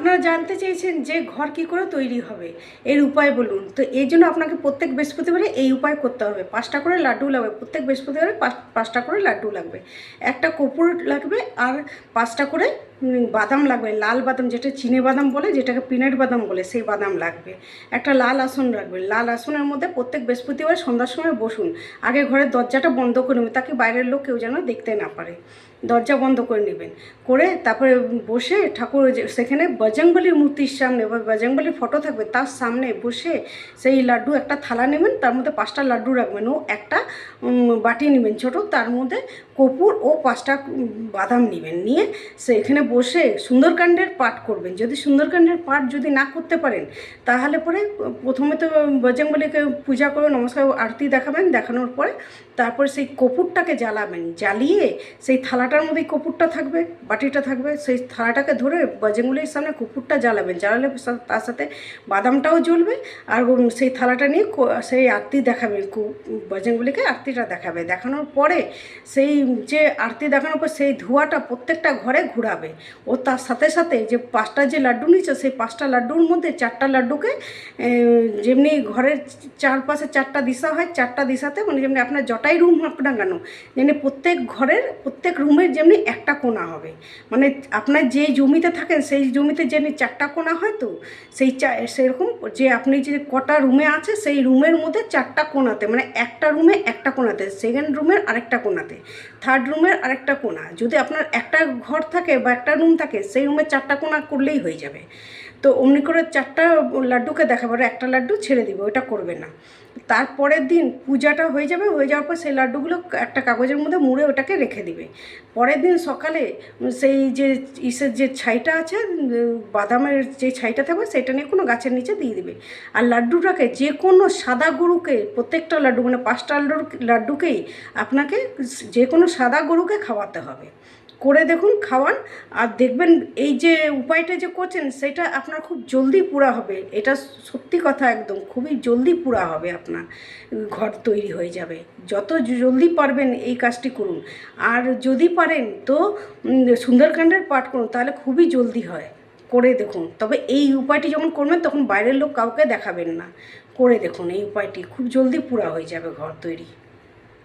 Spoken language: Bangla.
আপনারা জানতে চেয়েছেন যে ঘর কি করে তৈরি হবে, এর উপায় বলুন। তো এই জন্য আপনাকে প্রত্যেক বৃহস্পতিবারে এই উপায় করতে হবে। 5টা করে লাড্ডু লাগবে, প্রত্যেক বৃহস্পতিবারে 5টা করে লাড্ডু লাগবে, একটা কর্পূর লাগবে, আর 5টা করে বাদাম লাগবে, লাল বাদাম, যেটা চিনে বাদাম বলে, যেটাকে পিনাট বাদাম বলে, সেই বাদাম লাগবে। একটা লাল আসন রাখবে, লাল আসনের মধ্যে প্রত্যেক বৃহস্পতিবার সন্ধ্যার সময় বসুন। আগে ঘরের দরজাটা বন্ধ করে নেবেন, তাকে বাইরের লোক কেউ যেন দেখতে না পারে। দরজা বন্ধ করে নেবেন, করে তারপরে বসে ঠাকুর সেখানে বজরংবলীর মূর্তির সামনে বা বজরংবলীর ফটো থাকবে তার সামনে বসে সেই লাড্ডু একটা থালা নেবেন, তার মধ্যে 5টা লাড্ডু রাখবেন, ও একটা বাটি নেবেন ছোটো, তার মধ্যে কর্পূর ও 5টা বাদাম নেবেন, নিয়ে সেখানে বসে সুন্দরকাণ্ডের পাঠ করবেন। যদি সুন্দরকাণ্ডের পাঠ যদি না করতে পারেন তাহলে পরে প্রথমে তো বজরংবলীকে পূজা করে নমস্কার আরতি দেখাবেন, দেখানোর পরে তারপরে সেই কর্পূরটাকে জ্বালাবেন, জ্বালিয়ে সেই থালাটার মধ্যেই কর্পূরটা থাকবে, বাটিটা থাকবে, সেই থালাটাকে ধরে বজরংবলীর সামনে কর্পূরটা জ্বালাবেন, জ্বালালে তার সাথে বাদামটাও জ্বলবে, আর সেই থালাটা নিয়ে সেই আরতি দেখাবে, বজরংবলীকে আরতিটা দেখাবে। দেখানোর পরে সেই যে আরতি দেখানোর পর সেই ধোঁয়াটা প্রত্যেকটা ঘরে ঘুরাবে, ও তার সাথে সাথে যে 5টা যে লাড্ডু নিচ্ছে সেই 5টা লাড্ডুর মধ্যে 4টা লাড্ডুকে যেমনি ঘরের চারপাশে 4টা দিশা হয়, 4টা দিশাতে মানে যেমনি আপনার যটাই রুম হোক না কেন, যেমনি প্রত্যেক ঘরের প্রত্যেক রুমের যেমনি একটা কোণা হবে, মানে আপনার যে জমিতে থাকেন সেই জমিতে যেমনি 4টা কোণা হয়, তো সেরকম যে আপনি যে কটা রুমে আছে সেই রুমের মধ্যে 4টা কোণাতে, মানে একটা রুমে একটা কোণাতে, সেকেন্ড রুমের আরেকটা কোণাতে, থার্ড রুমের আরেকটা কোণা, যদি আপনার একটা ঘর থাকে বা একটা রুম থাকে সেই রুমে 4টা কোণা করলেই হয়ে যাবে। তো অমনি করে 4টা লাড্ডুকে দেখাবো, আর একটা লাড্ডু ছেড়ে দিবে, ওটা করবে না। তারপরের দিন পূজাটা হয়ে যাবে, হয়ে যাওয়ার পর সেই লাড্ডুগুলো একটা কাগজের মধ্যে মুড়ে ওটাকে রেখে দিবে। পরের দিন সকালে সেই যে ইসের যে ছাইটা আছে, বাদামের যে ছাইটা থাকবে সেটা নিয়ে কোনো গাছের নিচে দিয়ে দিবে। আর লাড্ডুটাকে যে কোনো সাদা গরুকে, প্রত্যেকটা লাড্ডু মানে 5টা লাড্ডুকেই আপনাকে যে কোনো সাদা গরুকে খাওয়াতে হবে। করে দেখুন, খাওয়ান, আর দেখবেন এই যে উপায়টা যে করছেন সেটা আপনার খুব জলদি পুরা হবে। এটা সত্যি কথা, একদম খুবই জলদি পুরা হবে, আপনার ঘর তৈরি হয়ে যাবে। যত জলদি পারবেন এই কাজটি করুন, আর যদি পারেন তো সুন্দরকাণ্ডের পাঠ করুন, তাহলে খুবই জলদি হয়। করে দেখুন, তবে এই উপায়টি যখন করবেন তখন বাইরের লোক কাউকে দেখাবেন না। করে দেখুন এই উপায়টি, খুব জলদি পুরা হয়ে যাবে ঘর তৈরি।